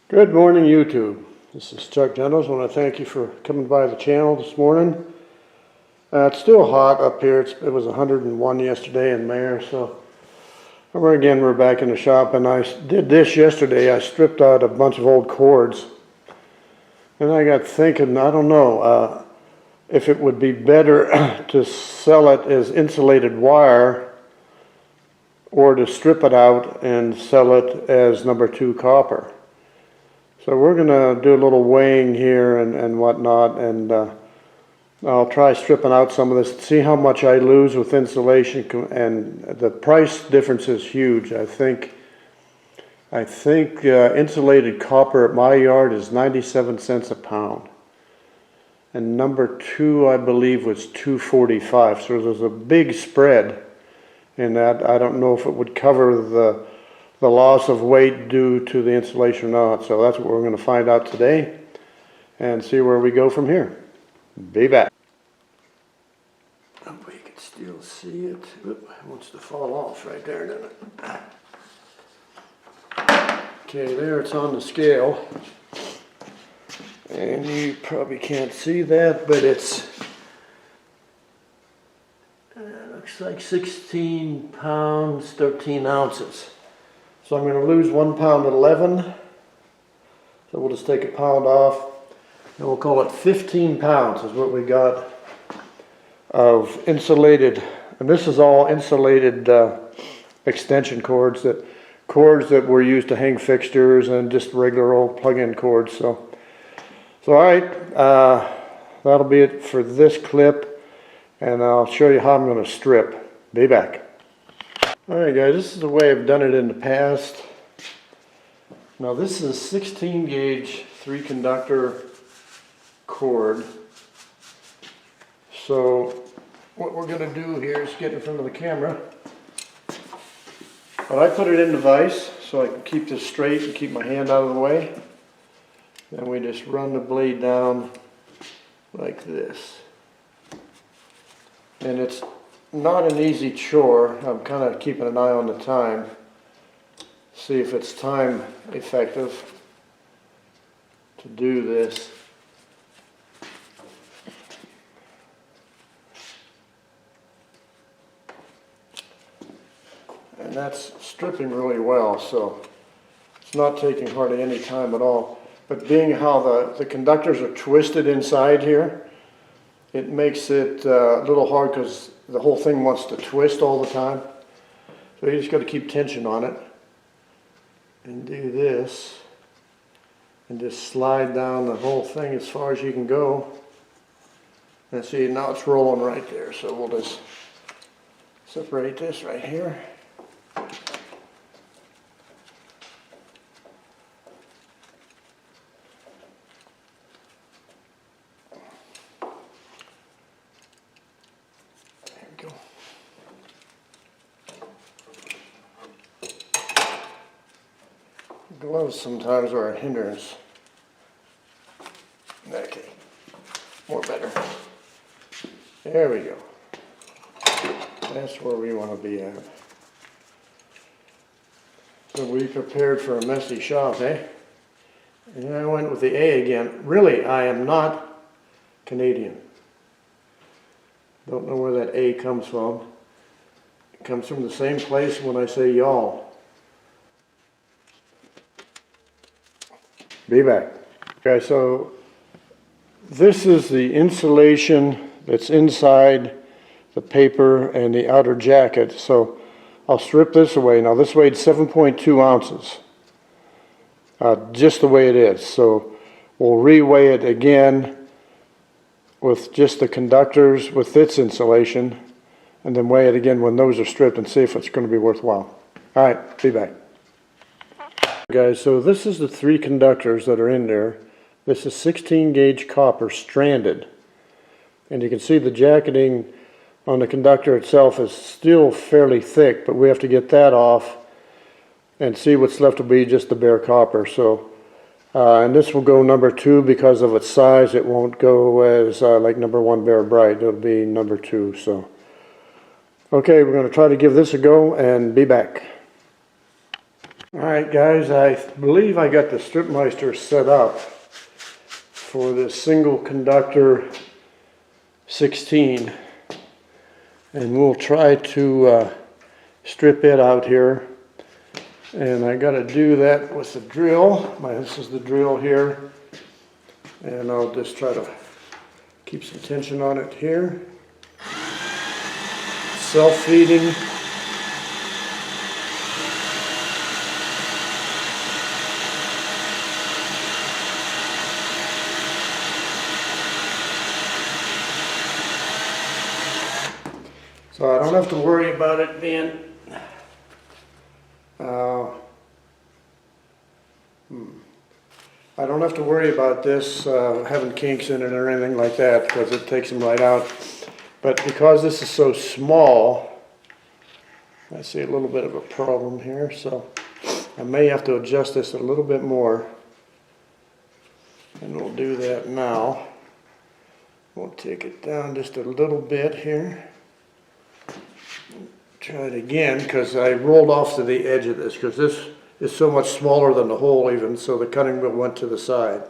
Good morning, YouTube. This is Chuck Gentles. I want to thank you for coming by the channel this morning. It's still hot up here. It was 101 yesterday in Mayor, so we're back in the shop, and I did this yesterday. I stripped out a bunch of old cords, and I got thinking, I don't know if it would be better to sell it as insulated wire or to strip it out and sell it as number 2 copper. So we're going to do a little weighing here and whatnot, and I'll try stripping out some of this, see how much I lose with insulation, and the price difference is huge. I think insulated copper at my yard is 97 cents a pound, and number 2 I believe was $2.45. So there's a big spread in that. I don't know if it would cover the loss of weight due to the insulation or not. So that's what we're going to find out today and see where we go from here. Be back. Hope you can still see it. Oop, it wants to fall off right there, doesn't it? Okay, there it's on the scale. And you probably can't see that, but it's looks like 16 pounds, 13 ounces. So I'm going to lose 1 pound at 11. So we'll just take a pound off, and we'll call it 15 pounds is what we got of insulated. And this is all insulated extension cords that were used to hang fixtures and just regular old plug-in cords. So all right, that'll be it for this clip, and I'll show you how I'm going to strip. Be back. Alright guys, this is the way I've done it in the past. Now this is a 16 gauge 3 conductor cord. So what we're going to do here is get in front of the camera. But I put it in the vise so I can keep this straight and keep my hand out of the way. Then we just run the blade down like this. And it's not an easy chore. I'm kind of keeping an eye on the time, see if it's time effective to do this. And that's stripping really well, so it's not taking hardly any time at all. But being how the conductors are twisted inside here, it makes it a little hard because the whole thing wants to twist all the time. So you just got to keep tension on it and do this and just slide down the whole thing as far as you can go. And see, now it's rolling right there. So we'll just separate this right here. Gloves sometimes are a hindrance. Okay, more better. There we go. That's where we want to be at. So we prepared for a messy shop, eh? And I went with the A again. Really, I am not Canadian. Don't know where that A comes from. It comes from the same place when I say y'all. Be back. Okay, so this is the insulation that's inside the paper and the outer jacket. So I'll strip this away. Now this weighed 7.2 ounces, just the way it is. So we'll reweigh it again with just the conductors with its insulation, and then weigh it again when those are stripped and see if it's going to be worthwhile. All right, be back. Guys, so this is the 3 conductors that are in there. This is 16 gauge copper stranded, and you can see the jacketing on the conductor itself is still fairly thick, but we have to get that off and see what's left will be just the bare copper. So and this will go number 2 because of its size. It won't go as like number 1 bare bright. It'll be number 2. So okay, we're going to try to give this a go and be back. Alright guys, I believe I got the Strip Meister set up for this single conductor 16, and we'll try to strip it out here. And I got to do that with the drill. This is the drill here, and I'll just try to keep some tension on it here. Self-feeding. So I don't have to worry about it being I don't have to worry about this having kinks in it or anything like that, because it takes them right out. But because this is so small, I see a little bit of a problem here, so I may have to adjust this a little bit more, and we'll do that now. We'll take it down just a little bit here. Try it again, because I rolled off to the edge of this, because this is so much smaller than the hole even, so the cutting wheel went to the side.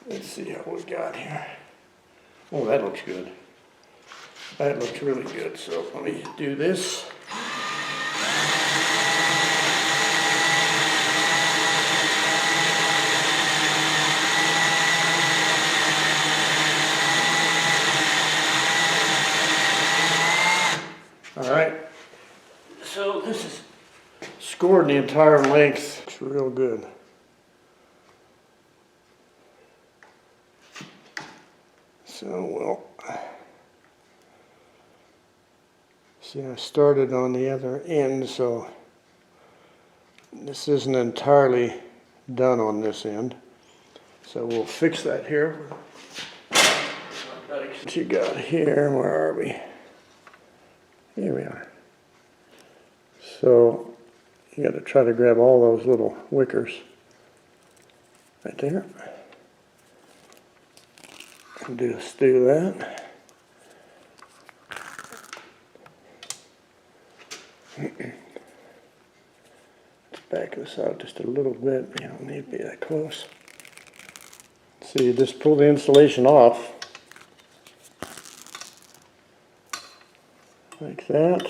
Let's see how we got here. Oh, that looks good. That looks really good, so let me do this. Alright, so this is scored the entire length. Looks real good. So, well, see, I started on the other end, so this isn't entirely done on this end. So we'll fix that here. What you got here? Where are we? Here we are. So you got to try to grab all those little wickers right there. And just do that. Let's back this out just a little bit. You don't need to be that close. So you just pull the insulation off. Like that.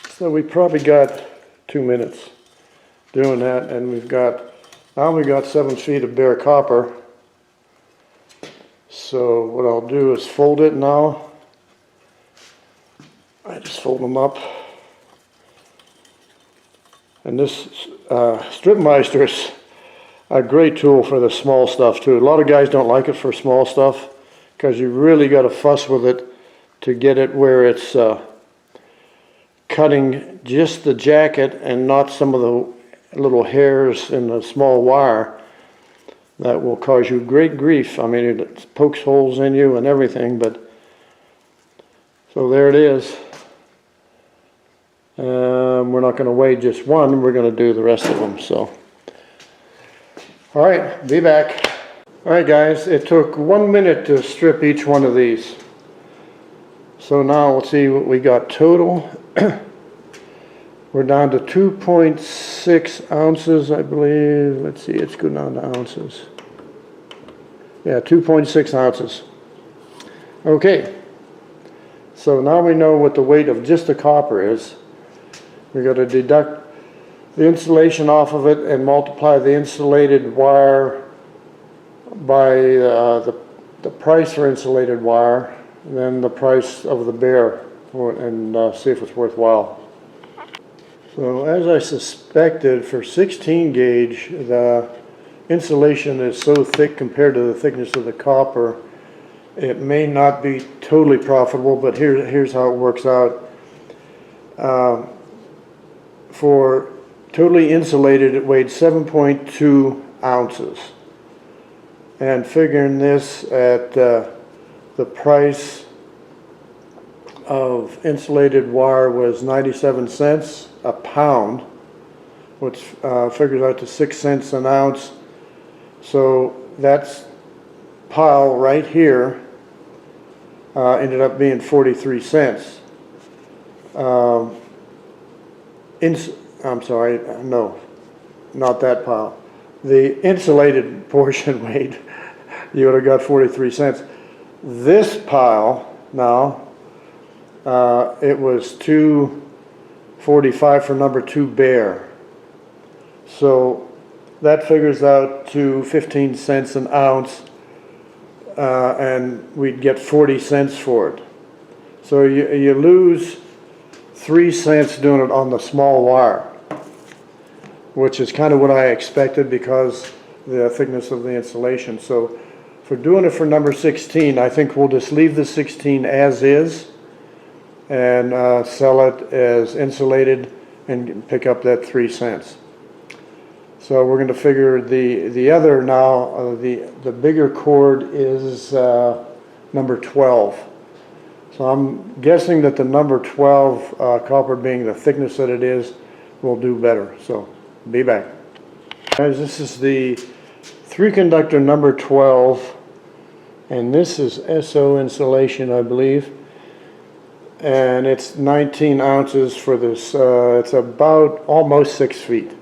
So we probably got 2 minutes doing that, and we've got 7 feet of bare copper. So what I'll do is fold it now. I just fold them up. And this Strip Meister is a great tool for the small stuff too. A lot of guys don't like it for small stuff, because you really got to fuss with it to get it where it's cutting just the jacket and not some of the little hairs in the small wire. That will cause you great grief. I mean, it pokes holes in you and everything, but so there it is. We're not going to weigh just one, we're going to do the rest of them. So, all right, be back. All right, guys, it took 1 minute to strip each one of these. So now let's see what we got total. We're down to 2.6 ounces, I believe. Let's see, it's going down to ounces. Yeah, 2.6 ounces. Okay, so now we know what the weight of just the copper is. We're going to deduct the insulation off of it and multiply the insulated wire by the price for insulated wire, and then the price of the bare, and see if it's worthwhile. So as I suspected, for 16 gauge, the insulation is so thick compared to the thickness of the copper, it may not be totally profitable, but here's how it works out. For totally insulated, it weighed 7.2 ounces. And figuring this at the price of insulated wire was 97 cents a pound, which figures out to 6 cents an ounce. So that's pile right here ended up being 43 cents. I'm sorry, no, not that pile. The insulated portion weighed, you would have got 43 cents. This pile now, it was $2.45 for number 2 bare. So that figures out to 15 cents an ounce, and we'd get 40 cents for it. So you lose 3 cents doing it on the small wire, which is kind of what I expected because the thickness of the insulation. So for doing it for number 16, I think we'll just leave the 16 as is and sell it as insulated and pick up that 3 cents. So we're going to figure the other now, the bigger cord is number 12. So I'm guessing that the number 12 copper, being the thickness that it is, will do better. So be back. Guys, this is the 3 conductor number 12, and this is SO insulation, I believe. And it's 19 ounces for this. It's about almost 6 feet.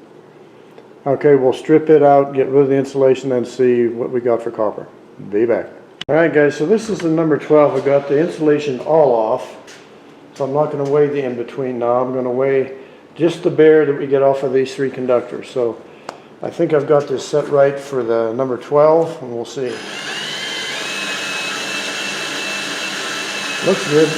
Okay, we'll strip it out, get rid of the insulation, and see what we got for copper. Be back. Alright guys, so this is the number 12. I got the insulation all off. So I'm not going to weigh the in-between now. I'm going to weigh just the bare that we get off of these 3 conductors. So I think I've got this set right for the number 12, and we'll see. Looks good.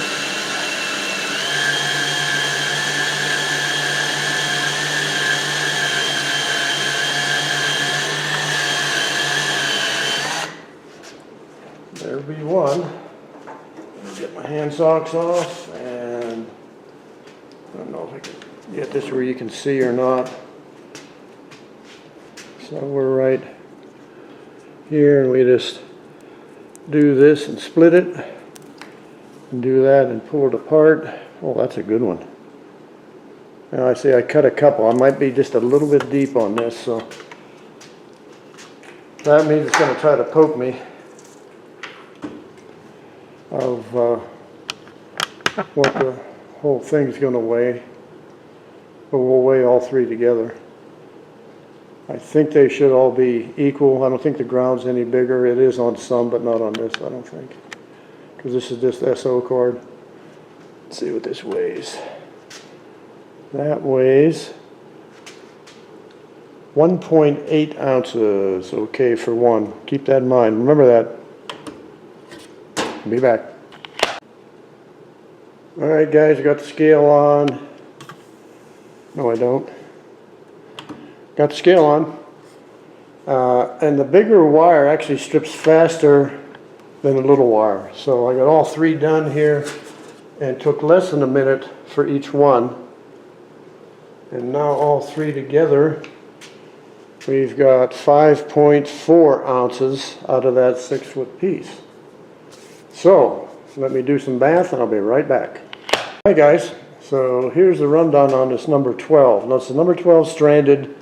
There be one. Get my hand socks off, and I don't know if I can get this where you can see or not. So we're right here, and we just do this and split it, and do that and pull it apart. Oh, that's a good one. Now I see I cut a couple. I might be just a little bit deep on this, so that means it's going to try to poke me of what the whole thing's going to weigh, but we'll weigh all 3 together. I think they should all be equal. I don't think the ground's any bigger. It is on some, but not on this, I don't think, because this is just SO cord. Let's see what this weighs. That weighs 1.8 ounces. Okay, for one. Keep that in mind. Remember that. Be back. Alright guys, I got the scale on. No, I don't. Got the scale on. And the bigger wire actually strips faster than the little wire. So I got all 3 done here, and took less than a minute for each one. And now all 3 together, we've got 5.4 ounces out of that 6-foot piece. So let me do some math and I'll be right back. Hi guys, so here's the rundown on this number 12. Now it's the number 12 stranded.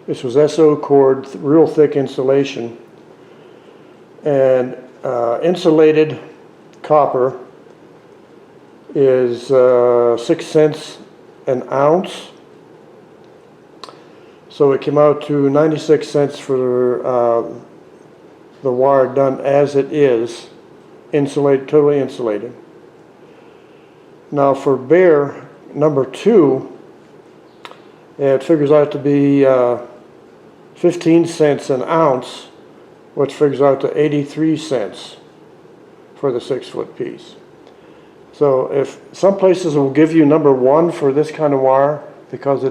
This was SO cord, real thick insulation, and insulated copper is 6 cents an ounce. So it came out to 96 cents for the wire done as it is, insulated, totally insulated. Now for bare number 2, it figures out to be 15 cents an ounce, which figures out to 83 cents for the 6-foot piece. So if some places will give you number 1 for this kind of wire, because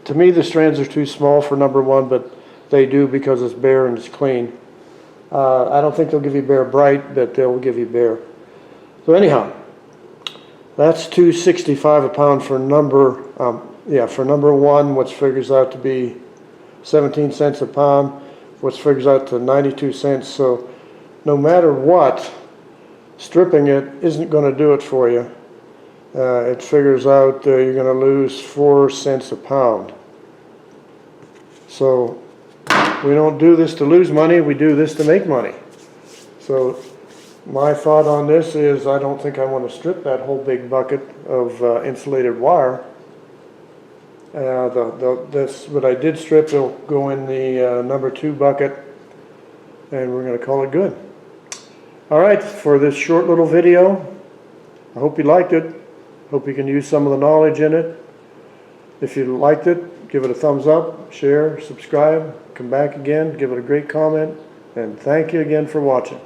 to me the strands are too small for number 1, but they do because it's bare and it's clean. I don't think they'll give you bare bright, but they'll give you bare. So anyhow, that's $2.65 a pound for number for number 1, which figures out to be 17 cents a pound, which figures out to 92 cents. So no matter what, stripping it isn't going to do it for you. It figures out you're going to lose 4 cents a pound. So we don't do this to lose money, we do this to make money. So my thought on this is I don't think I want to strip that whole big bucket of insulated wire. What I did strip will go in the number 2 bucket, and we're going to call it good. All right, for this short little video, I hope you liked it. Hope you can use some of the knowledge in it. If you liked it, give it a thumbs up, share, subscribe, come back again, give it a great comment, and thank you again for watching.